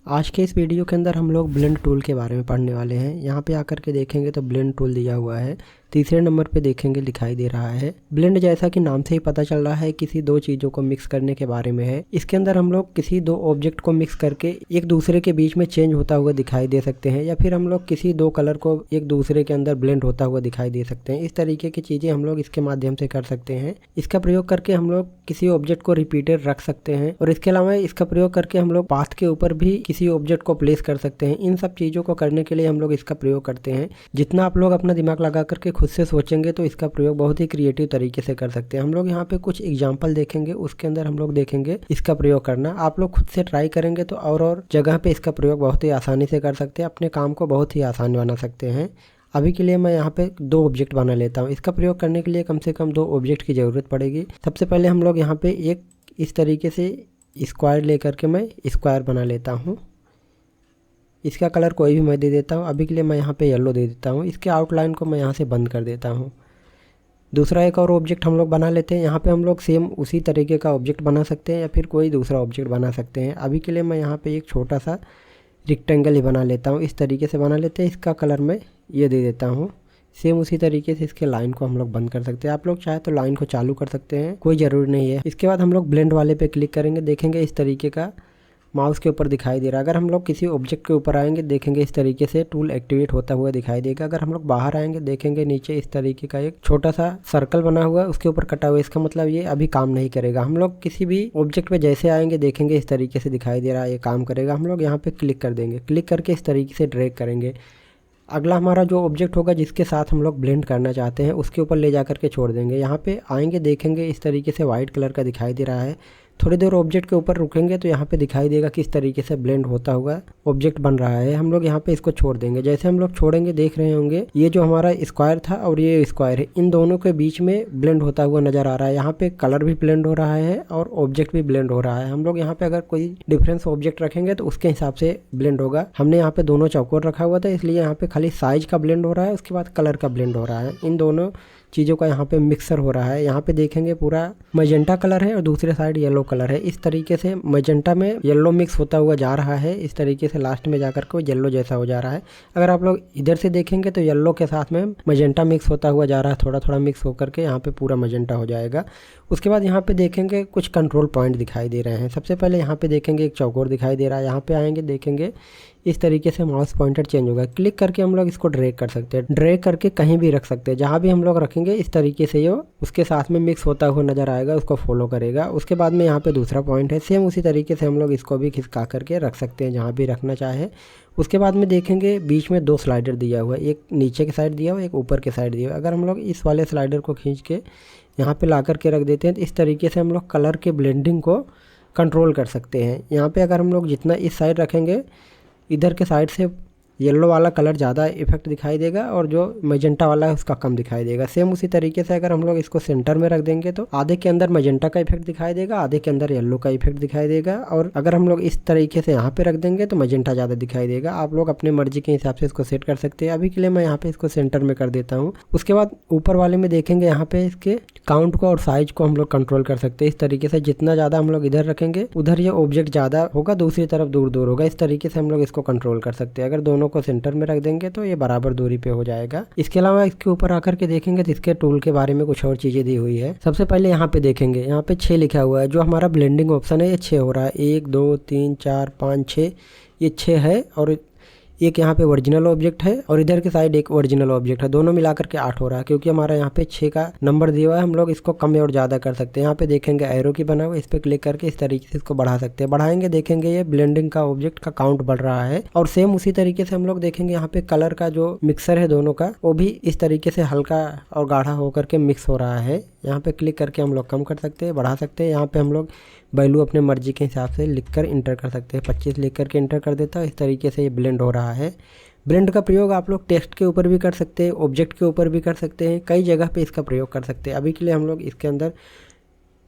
आज के इस वीडियो के अंदर हम लोग ब्लेंड टूल के बारे में पढ़ने वाले हैं। यहाँ पे आकर के देखेंगे तो ब्लेंड टूल दिया हुआ है। तीसरे नंबर पे देखेंगे दिखाई दे रहा है ब्लेंड। जैसा कि नाम से ही पता चल रहा है किसी दो चीज़ों को मिक्स करने के बारे में है। इसके अंदर हम लोग किसी दो ऑब्जेक्ट को मिक्स करके एक दूसरे के बीच में चेंज होता हुआ दिखाई दे सकते हैं, या फिर हम लोग किसी दो कलर को एक दूसरे के अंदर ब्लेंड होता हुआ दिखाई दे सकते हैं। इस तरीके की चीज़ें हम लोग इसके माध्यम से कर सकते हैं। इसका प्रयोग करके हम लोग किसी ऑब्जेक्ट को रिपीटेड रख सकते हैं, और इसके अलावा इसका प्रयोग करके हम लोग पाथ के ऊपर भी किसी ऑब्जेक्ट को प्लेस कर सकते हैं। इन सब चीज़ों को करने के लिए हम लोग इसका प्रयोग करते हैं। जितना आप लोग अपना दिमाग लगा करके खुद से सोचेंगे तो इसका प्रयोग बहुत ही क्रिएटिव तरीके से कर सकते हैं। हम लोग यहाँ पे कुछ एग्जाम्पल देखेंगे, उसके अंदर हम लोग देखेंगे इसका प्रयोग करना। आप लोग खुद से ट्राई करेंगे तो और जगह पे इसका प्रयोग बहुत ही आसानी से कर सकते हैं, अपने काम को बहुत ही आसान बना सकते हैं। अभी के लिए मैं यहाँ पे दो ऑब्जेक्ट बना लेता हूँ। इसका प्रयोग करने के लिए कम से कम दो ऑब्जेक्ट की ज़रूरत पड़ेगी। सबसे पहले हम लोग यहाँ पे एक इस तरीके से स्क्वायर लेकर के मैं स्क्वायर बना लेता हूँ। इसका कलर कोई भी मैं दे देता हूँ। अभी के लिए मैं यहाँ पे येलो दे देता हूँ। इसके आउटलाइन को मैं यहाँ से बंद कर देता हूँ। दूसरा एक और ऑब्जेक्ट हम लोग बना लेते हैं। यहाँ पे हम लोग सेम उसी तरीके का ऑब्जेक्ट बना सकते हैं, या फिर कोई दूसरा ऑब्जेक्ट बना सकते हैं। अभी के लिए मैं यहाँ पे एक छोटा सा रेक्टेंगल ही बना लेता हूँ। इस तरीके से बना लेते हैं। इसका कलर मैं ये दे देता हूँ। सेम उसी तरीके से इसके लाइन को हम लोग बंद कर सकते हैं। आप लोग चाहे तो लाइन को चालू कर सकते हैं, कोई ज़रूरी नहीं है। इसके बाद हम लोग ब्लेंड वाले पे क्लिक करेंगे, देखेंगे इस तरीके का माउस के ऊपर दिखाई दे रहा है। अगर हम लोग किसी ऑब्जेक्ट के ऊपर आएंगे देखेंगे इस तरीके से टूल एक्टिवेट होता हुआ दिखाई देगा। अगर हम लोग बाहर आएंगे देखेंगे नीचे इस तरीके का एक छोटा सा सर्कल बना हुआ है, उसके ऊपर कटा हुआ है। इसका मतलब ये अभी काम नहीं करेगा। हम लोग किसी भी ऑब्जेक्ट पे जैसे आएंगे देखेंगे इस तरीके से दिखाई दे रहा है, ये काम करेगा। हम लोग यहाँ पे क्लिक कर देंगे, क्लिक करके इस तरीके से ड्रैग करेंगे। अगला हमारा जो ऑब्जेक्ट होगा जिसके साथ हम लोग ब्लेंड करना चाहते हैं उसके ऊपर ले जा करके छोड़ देंगे। यहाँ पे आएंगे देखेंगे इस तरीके से वाइट कलर का दिखाई दे रहा है। थोड़ी देर ऑब्जेक्ट के ऊपर रुकेंगे तो यहाँ पे दिखाई देगा किस तरीके से ब्लेंड होता हुआ ऑब्जेक्ट बन रहा है। हम लोग यहाँ पे इसको छोड़ देंगे। जैसे हम लोग छोड़ेंगे देख रहे होंगे ये जो हमारा स्क्वायर था और ये स्क्वायर है, इन दोनों के बीच में ब्लेंड होता हुआ नजर आ रहा है। यहाँ पे कलर भी ब्लेंड हो रहा है और ऑब्जेक्ट भी ब्लेंड हो रहा है। हम लोग यहाँ पे अगर कोई डिफरेंस ऑब्जेक्ट रखेंगे तो उसके हिसाब से ब्लेंड होगा। हमने यहाँ पे दोनों चौकोर रखा हुआ था, इसलिए यहाँ पे खाली साइज का ब्लेंड हो रहा है, उसके बाद कलर का ब्लेंड हो रहा है। इन दोनों चीज़ों का यहाँ पे मिक्सर हो रहा है। यहाँ पे देखेंगे पूरा मजेंटा कलर है और दूसरे साइड येलो कलर है। इस तरीके से मजेंटा में येलो मिक्स होता हुआ जा रहा है। इस तरीके से लास्ट में जाकर के वो येलो जैसा हो जा रहा है। अगर आप लोग इधर से देखेंगे तो येलो के साथ में मजेंटा मिक्स होता हुआ जा रहा है, थोड़ा थोड़ा मिक्स होकर के यहाँ पे पूरा मजेंटा हो जाएगा। उसके बाद यहाँ पे देखेंगे कुछ कंट्रोल पॉइंट दिखाई दे रहे हैं। सबसे पहले यहाँ पे देखेंगे एक चौकोर दिखाई दे रहा है। यहाँ पे आएंगे देखेंगे इस तरीके से माउस पॉइंटर चेंज होगा। क्लिक करके हम लोग इसको ड्रैग कर सकते हैं, ड्रैग करके कहीं भी रख सकते हैं। जहाँ भी हम लोग रखेंगे इस तरीके से ये उसके साथ में मिक्स होता हुआ नजर आएगा, उसको फॉलो करेगा। उसके बाद में यहाँ पे दूसरा पॉइंट है, सेम उसी तरीके से हम लोग इसको भी खिसका करके रख सकते हैं जहाँ भी रखना चाहे। उसके बाद में देखेंगे बीच में दो स्लाइडर दिया हुआ है, एक नीचे की साइड दिया हुआ है, एक ऊपर की साइड दिया हुआ है। अगर हम लोग इस वाले स्लाइडर को खींच के यहाँ पे ला करके रख देते हैं तो इस तरीके से हम लोग कलर के ब्लेंडिंग को कंट्रोल कर सकते हैं। यहाँ पे अगर हम लोग जितना इस साइड रखेंगे इधर के साइड से येलो वाला कलर ज़्यादा इफेक्ट दिखाई देगा और जो मैजेंटा वाला है उसका कम दिखाई देगा। सेम उसी तरीके से अगर हम लोग इसको सेंटर में रख देंगे तो आधे के अंदर मैजेंटा का इफेक्ट दिखाई देगा, आधे के अंदर येलो का इफेक्ट दिखाई देगा। और अगर हम लोग इस तरीके से यहाँ पे रख देंगे तो मैजेंटा ज़्यादा दिखाई देगा। आप लोग अपने मर्जी के हिसाब से इसको सेट कर सकते हैं। अभी के लिए मैं यहाँ पे इसको सेंटर में कर देता हूँ। उसके बाद ऊपर वाले में देखेंगे यहाँ पे इसके काउंट को और साइज को हम लोग कंट्रोल कर सकते हैं। इस तरीके से जितना ज़्यादा हम लोग इधर रखेंगे उधर ये ऑब्जेक्ट ज़्यादा होगा, दूसरी तरफ दूर दूर होगा। इस तरीके से हम लोग इसको कंट्रोल कर सकते हैं। अगर दोनों को सेंटर में रख देंगे तो ये बराबर दूरी पे हो जाएगा। इसके अलावा इसके ऊपर आकर के देखेंगे तो इसके टूल के बारे में कुछ और चीज़ें दी हुई है। सबसे पहले यहाँ पे देखेंगे यहाँ पे 6 लिखा हुआ है। जो हमारा ब्लेंडिंग ऑप्शन है ये 6 हो रहा है, 1 2 3 4 5 6, ये 6 है। और एक यहाँ पे ओरिजिनल ऑब्जेक्ट है और इधर के साइड एक ओरिजिनल ऑब्जेक्ट है। दोनों मिलाकर के 8 हो रहा है, क्योंकि हमारा यहाँ पे 6 का नंबर दिया हुआ है। हम लोग इसको कम और ज़्यादा कर सकते हैं। यहाँ पे देखेंगे एरो की बना हुआ है, इस पर क्लिक करके इस तरीके से इसको बढ़ा सकते हैं। बढ़ाएंगे देखेंगे ये ब्लेंडिंग का ऑब्जेक्ट का काउंट बढ़ रहा है। और सेम उसी तरीके से हम लोग देखेंगे यहाँ पे कलर का जो मिक्सर है दोनों का, वो भी इस तरीके से हल्का और गाढ़ा होकर के मिक्स हो रहा है। यहाँ पे क्लिक करके हम लोग कम कर सकते हैं, बढ़ा सकते हैं। यहाँ पे हम लोग वैल्यू अपने मर्जी के हिसाब से लिखकर इंटर कर सकते हैं। 25 लिख करके इंटर कर देता है। इस तरीके से ये ब्लेंड हो रहा है। ब्लेंड का प्रयोग आप लोग टेक्स्ट के ऊपर भी कर सकते हैं, ऑब्जेक्ट के ऊपर भी कर सकते हैं, कई जगह पे इसका प्रयोग कर सकते हैं। अभी के लिए हम लोग इसके अंदर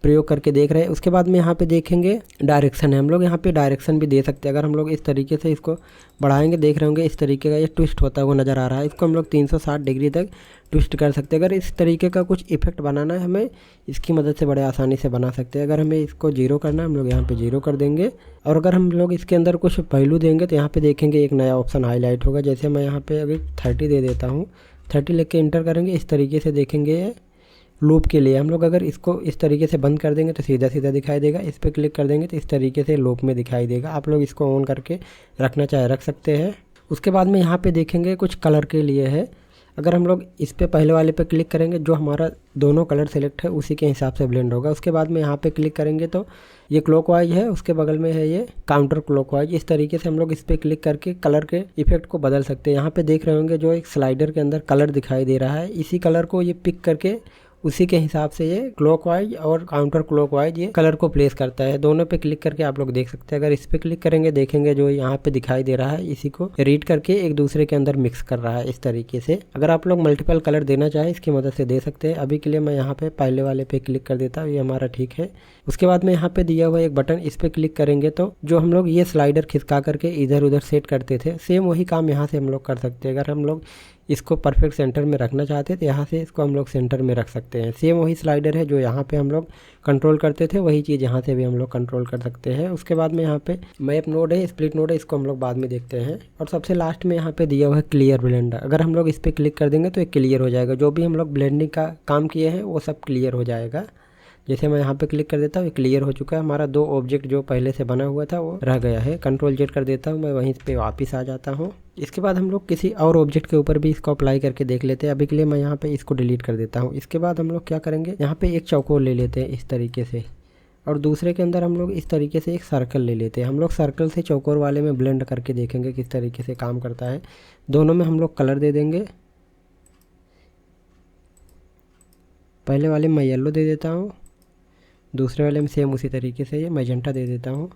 प्रयोग करके देख रहे हैं। उसके बाद में यहाँ पे देखेंगे डायरेक्शन है, हम लोग यहाँ पे डायरेक्शन भी दे सकते हैं। अगर हम लोग इस तरीके से इसको बढ़ाएंगे, देख रहे होंगे इस तरीके का ये ट्विस्ट होता हुआ नज़र आ रहा है। इसको हम लोग 360 डिग्री तक ट्विस्ट कर सकते हैं। अगर इस तरीके का कुछ इफेक्ट बनाना है हमें, इसकी मदद से बड़े आसानी से बना सकते हैं। अगर हमें इसको 0 करना है, हम लोग यहाँ पे 0 कर देंगे। और अगर हम लोग इसके अंदर कुछ पहलू देंगे तो यहाँ पे देखेंगे एक नया ऑप्शन हाईलाइट होगा। जैसे मैं यहाँ पे अभी 30 दे देता हूँ, 30 लेके इंटर करेंगे, इस तरीके से देखेंगे लूप के लिए। हम लोग अगर इसको इस तरीके से बंद कर देंगे तो सीधा सीधा दिखाई देगा, इस पर क्लिक कर देंगे तो इस तरीके से लूप में दिखाई देगा। आप लोग इसको ऑन करके रखना चाहे रख सकते हैं। उसके बाद में यहाँ पे देखेंगे कुछ कलर के लिए है। अगर हम लोग इस पे पहले वाले पे क्लिक करेंगे, जो हमारा दोनों कलर सेलेक्ट है उसी के हिसाब से ब्लेंड होगा। उसके बाद में यहाँ पे क्लिक करेंगे तो ये क्लॉकवाइज है, उसके बगल में है ये काउंटर क्लॉकवाइज। इस तरीके से हम लोग इस पे क्लिक करके कलर के इफेक्ट को बदल सकते हैं। यहाँ पे देख रहे होंगे जो एक स्लाइडर के अंदर कलर दिखाई दे रहा है, इसी कलर को ये पिक करके उसी के हिसाब से ये क्लॉकवाइज और काउंटर क्लॉकवाइज ये कलर को प्लेस करता है। दोनों पे क्लिक करके आप लोग देख सकते हैं। अगर इस पे क्लिक करेंगे, देखेंगे जो यहाँ पे दिखाई दे रहा है इसी को रीड करके एक दूसरे के अंदर मिक्स कर रहा है इस तरीके से। अगर आप लोग मल्टीपल कलर देना चाहे इसकी मदद से दे सकते हैं। अभी के लिए मैं यहाँ पे पहले वाले पे क्लिक कर देता हूँ, ये हमारा ठीक है। उसके बाद में यहाँ पे दिया हुआ एक बटन, इस पे क्लिक करेंगे तो जो हम लोग ये स्लाइडर खिसका करके इधर उधर सेट करते थे, सेम वही काम यहाँ से हम लोग कर सकते हैं। अगर हम लोग इसको परफेक्ट सेंटर में रखना चाहते हैं तो यहाँ से इसको हम लोग सेंटर में रख सकते हैं। सेम वही स्लाइडर है जो यहाँ पे हम लोग कंट्रोल करते थे, वही चीज़ यहाँ से भी हम लोग कंट्रोल कर सकते हैं। उसके बाद में यहाँ पे मैप नोड है, स्प्लिट नोड है, इसको हम लोग बाद में देखते हैं। और सबसे लास्ट में यहाँ पे दिया हुआ है क्लियर ब्लेंडर। अगर हम लोग इस पर क्लिक कर देंगे तो ये क्लियर हो जाएगा, जो भी हम लोग ब्लेंडिंग का काम किए हैं वो सब क्लियर हो जाएगा। जैसे मैं यहाँ पे क्लिक कर देता हूँ, ये क्लियर हो चुका है। हमारा 2 ऑब्जेक्ट जो पहले से बना हुआ था वो रह गया है। कंट्रोल जेड कर देता हूँ, मैं वहीं पे वापस आ जाता हूँ। इसके बाद हम लोग किसी और ऑब्जेक्ट के ऊपर भी इसको अप्लाई करके देख लेते हैं। अभी के लिए मैं यहाँ पे इसको डिलीट कर देता हूँ। इसके बाद हम लोग क्या करेंगे, यहाँ पे एक चौकोर ले लेते हैं इस तरीके से, और दूसरे के अंदर हम लोग इस तरीके से एक सर्कल ले लेते हैं। हम लोग सर्कल से चौकोर वाले में ब्लेंड करके देखेंगे किस तरीके से काम करता है। दोनों में हम लोग कलर दे देंगे। पहले वाले में मैं येलो दे देता हूँ, दूसरे वाले में सेम उसी तरीके से ये मैजेंटा दे देता हूँ।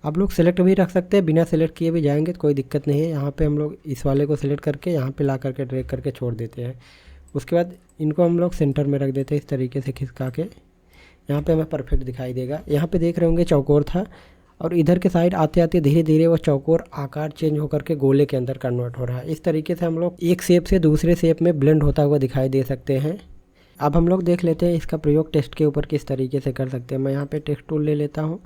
आप लोग सेलेक्ट भी रख सकते हैं, बिना सेलेक्ट किए भी जाएंगे तो कोई दिक्कत नहीं है। यहाँ पे हम लोग इस वाले को सिलेक्ट करके यहाँ पे ला करके ड्रैग करके छोड़ देते हैं। उसके बाद इनको हम लोग सेंटर में रख देते हैं इस तरीके से खिसका के। यहाँ पे हमें परफेक्ट दिखाई देगा। यहाँ पे देख रहे होंगे चौकोर था, और इधर के साइड आते आते धीरे धीरे वो चौकोर आकार चेंज होकर के गोले के अंदर कन्वर्ट हो रहा है। इस तरीके से हम लोग एक शेप से दूसरे शेप में ब्लेंड होता हुआ दिखाई दे सकते हैं। अब हम लोग देख लेते हैं इसका प्रयोग टेक्स्ट के ऊपर किस तरीके से कर सकते हैं। मैं यहाँ पे टेक्स्ट टूल ले लेता हूँ।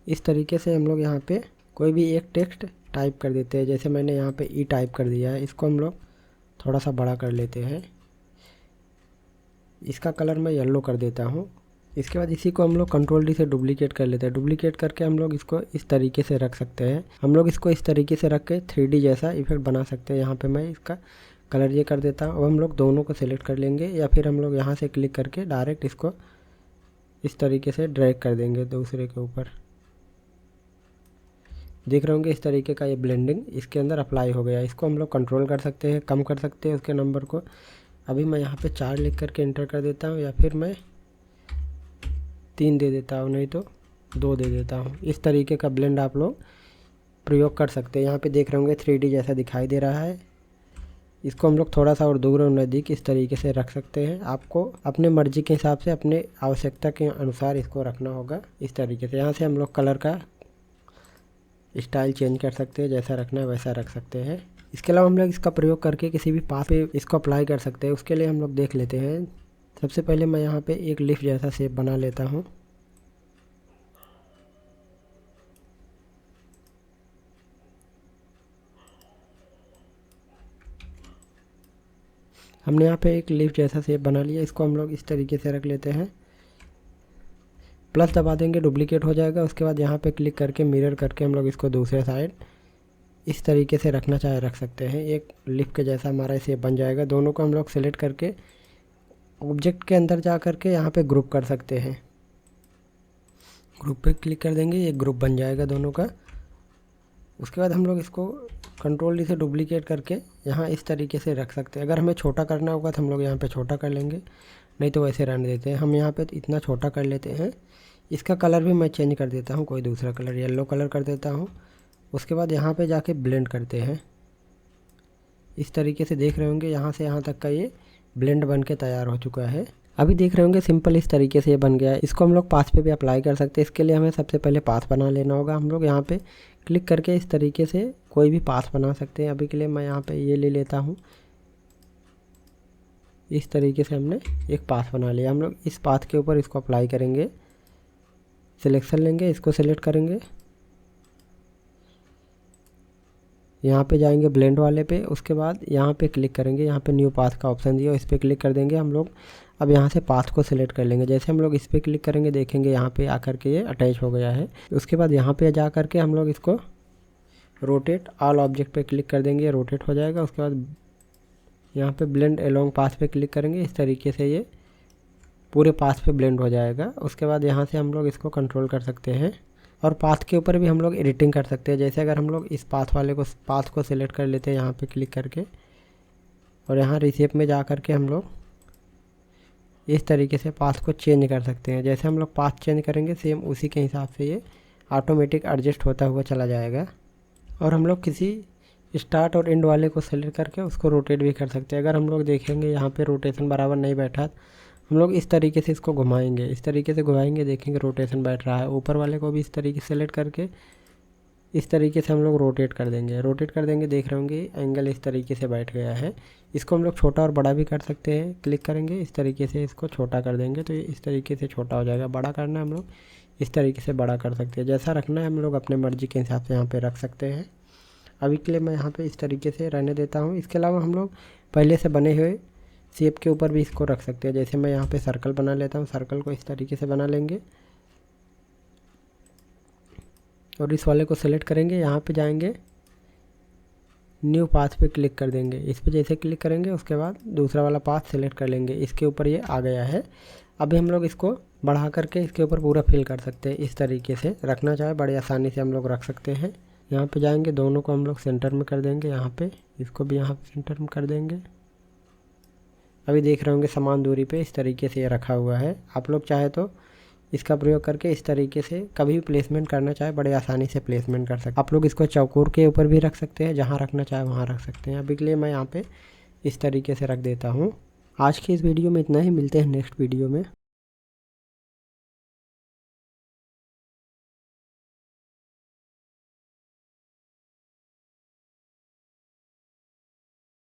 इस तरीके से हम लोग यहाँ पे कोई भी एक टेक्स्ट टाइप कर देते हैं। जैसे मैंने यहाँ पे ई टाइप कर दिया है, इसको हम लोग थोड़ा सा बड़ा कर लेते हैं। इसका कलर मैं येलो कर देता हूँ। इसके बाद इसी को हम लोग कंट्रोल डी से डुप्लीकेट कर लेते हैं। डुप्लीकेट करके हम लोग इसको इस तरीके से रख सकते हैं। हम लोग इसको इस तरीके से रख के 3D जैसा इफेक्ट बना सकते हैं। यहाँ पे मैं इसका कलर ये कर देता हूँ। अब हम लोग दोनों को सिलेक्ट कर लेंगे, या फिर हम लोग यहाँ से क्लिक करके डायरेक्ट इसको इस तरीके से ड्रैग कर देंगे दूसरे के ऊपर। देख रहे होंगे इस तरीके का ये ब्लेंडिंग इसके अंदर अप्लाई हो गया। इसको हम लोग कंट्रोल कर सकते हैं, कम कर सकते हैं उसके नंबर को। अभी मैं यहाँ पे 4 लिख करके एंटर कर देता हूँ, या फिर मैं 3 दे देता हूँ, नहीं तो 2 दे देता हूँ। इस तरीके का ब्लेंड आप लोग प्रयोग कर सकते हैं। यहाँ पे देख रहे होंगे 3D जैसा दिखाई दे रहा है। इसको हम लोग थोड़ा सा और दूर और नज़दीक इस तरीके से रख सकते हैं। आपको अपने मर्ज़ी के हिसाब से, अपने आवश्यकता के अनुसार इसको रखना होगा इस तरीके से। यहाँ से हम लोग कलर का स्टाइल चेंज कर सकते हैं, जैसा रखना है वैसा रख सकते हैं। इसके अलावा हम लोग इसका प्रयोग करके किसी भी पाथ पे इसको अप्लाई कर सकते हैं। उसके लिए हम लोग देख लेते हैं। सबसे पहले मैं यहाँ पे एक लीफ जैसा शेप बना लेता हूँ। हमने यहाँ पे एक लीफ जैसा शेप बना लिया। इसको हम लोग इस तरीके से रख लेते हैं। प्लस दबा देंगे, डुप्लीकेट हो जाएगा। उसके बाद यहाँ पे क्लिक करके मिरर करके हम लोग इसको दूसरे साइड इस तरीके से रखना चाहे रख सकते हैं। एक लिफ के जैसा हमारा शेप बन जाएगा। दोनों को हम लोग सेलेक्ट करके ऑब्जेक्ट के अंदर जा करके यहाँ पे ग्रुप कर सकते हैं। ग्रुप पे क्लिक कर देंगे, ये ग्रुप बन जाएगा दोनों का। उसके बाद हम लोग इसको कंट्रोल डी से डुप्लीकेट करके यहाँ इस तरीके से रख सकते हैं। अगर हमें छोटा करना होगा तो हम लोग यहाँ पे छोटा कर लेंगे, नहीं तो वैसे रहने देते हैं। हम यहाँ पे इतना छोटा कर लेते हैं। इसका कलर भी मैं चेंज कर देता हूँ, कोई दूसरा कलर, येलो कलर कर देता हूँ। उसके बाद यहाँ पे जाके ब्लेंड करते हैं। इस तरीके से देख रहे होंगे यहाँ से यहाँ तक का ये ब्लेंड बन के तैयार हो चुका है। अभी देख रहे होंगे सिंपल इस तरीके से ये बन गया है। इसको हम लोग पाथ पे भी अप्लाई कर सकते हैं। इसके लिए हमें सबसे पहले पाथ बना लेना होगा। हम लोग यहाँ पे क्लिक करके इस तरीके से कोई भी पाथ बना सकते हैं। अभी के लिए मैं यहाँ पे ये ले लेता हूँ। इस तरीके से हमने एक पाथ बना लिया। हम लोग इस पाथ के ऊपर इसको अप्लाई करेंगे, सिलेक्शन लेंगे, इसको सेलेक्ट करेंगे, यहाँ पे जाएंगे ब्लेंड वाले पे, उसके बाद यहाँ पे क्लिक करेंगे, यहाँ पे न्यू पाथ का ऑप्शन दिया, इस पर क्लिक कर देंगे हम लोग। अब यहाँ से पाथ को सिलेक्ट कर लेंगे। जैसे हम लोग इस पर क्लिक करेंगे देखेंगे यहाँ पे आकर के ये अटैच हो गया है। उसके बाद यहाँ पे जा कर के हम लोग इसको रोटेट ऑल ऑब्जेक्ट पे क्लिक कर देंगे, रोटेट हो जाएगा। उसके बाद यहाँ पे ब्लेंड अलोंग पाथ पे क्लिक करेंगे, इस तरीके से ये पूरे पाथ पे ब्लेंड हो जाएगा। उसके बाद यहाँ से हम लोग इसको कंट्रोल कर सकते हैं और पाथ के ऊपर भी हम लोग एडिटिंग कर सकते हैं। जैसे अगर हम लोग इस पाथ को सिलेक्ट कर लेते हैं यहाँ पे क्लिक करके और यहाँ रिसेप में जा कर के हम लोग इस तरीके से पाथ को चेंज कर सकते हैं। जैसे हम लोग पाथ चेंज करेंगे सेम उसी के हिसाब से ये ऑटोमेटिक एडजस्ट होता हुआ चला जाएगा। और हम लोग किसी स्टार्ट और एंड वाले को सेलेक्ट करके उसको रोटेट भी कर सकते हैं। अगर हम लोग देखेंगे यहाँ पे रोटेशन बराबर नहीं बैठा, हम लोग इस तरीके से इसको घुमाएंगे, इस तरीके से घुमाएंगे, देखेंगे रोटेशन बैठ रहा है। ऊपर वाले को भी इस तरीके से सेलेक्ट करके इस तरीके से हम लोग रोटेट कर देंगे, देख रहे होंगे एंगल इस तरीके से बैठ गया है। इसको हम लोग छोटा और बड़ा भी कर सकते हैं। क्लिक करेंगे, इस तरीके से इसको छोटा कर देंगे तो ये इस तरीके से छोटा हो जाएगा। बड़ा करना है हम लोग इस तरीके से बड़ा कर सकते हैं। जैसा रखना है हम लोग अपने मर्जी के हिसाब से यहाँ पे रख सकते हैं। अभी के लिए मैं यहाँ पे इस तरीके से रहने देता हूँ। इसके अलावा हम लोग पहले से बने हुए शेप के ऊपर भी इसको रख सकते हैं। जैसे मैं यहाँ पे सर्कल बना लेता हूँ, सर्कल को इस तरीके से बना लेंगे और इस वाले को सेलेक्ट करेंगे, यहाँ पे जाएंगे, न्यू पाथ पे क्लिक कर देंगे। इस पे जैसे क्लिक करेंगे उसके बाद दूसरा वाला पाथ सेलेक्ट कर लेंगे, इसके ऊपर ये आ गया है। अभी हम लोग इसको बढ़ा करके इसके ऊपर पूरा फिल कर सकते हैं। इस तरीके से रखना चाहे बड़ी आसानी से हम लोग रख सकते हैं। यहाँ पे जाएंगे, दोनों को हम लोग सेंटर में कर देंगे, यहाँ पे इसको भी यहाँ पे सेंटर में कर देंगे। अभी देख रहे होंगे समान दूरी पे इस तरीके से ये रखा हुआ है। आप लोग चाहे तो इसका प्रयोग करके इस तरीके से कभी भी प्लेसमेंट करना चाहे बड़े आसानी से प्लेसमेंट कर सकते हैं। आप लोग इसको चौकोर के ऊपर भी रख सकते हैं, जहाँ रखना चाहे वहाँ रख सकते हैं। अभी के लिए मैं यहाँ पे इस तरीके से रख देता हूँ। आज की इस वीडियो में इतना ही, मिलते हैं नेक्स्ट वीडियो में।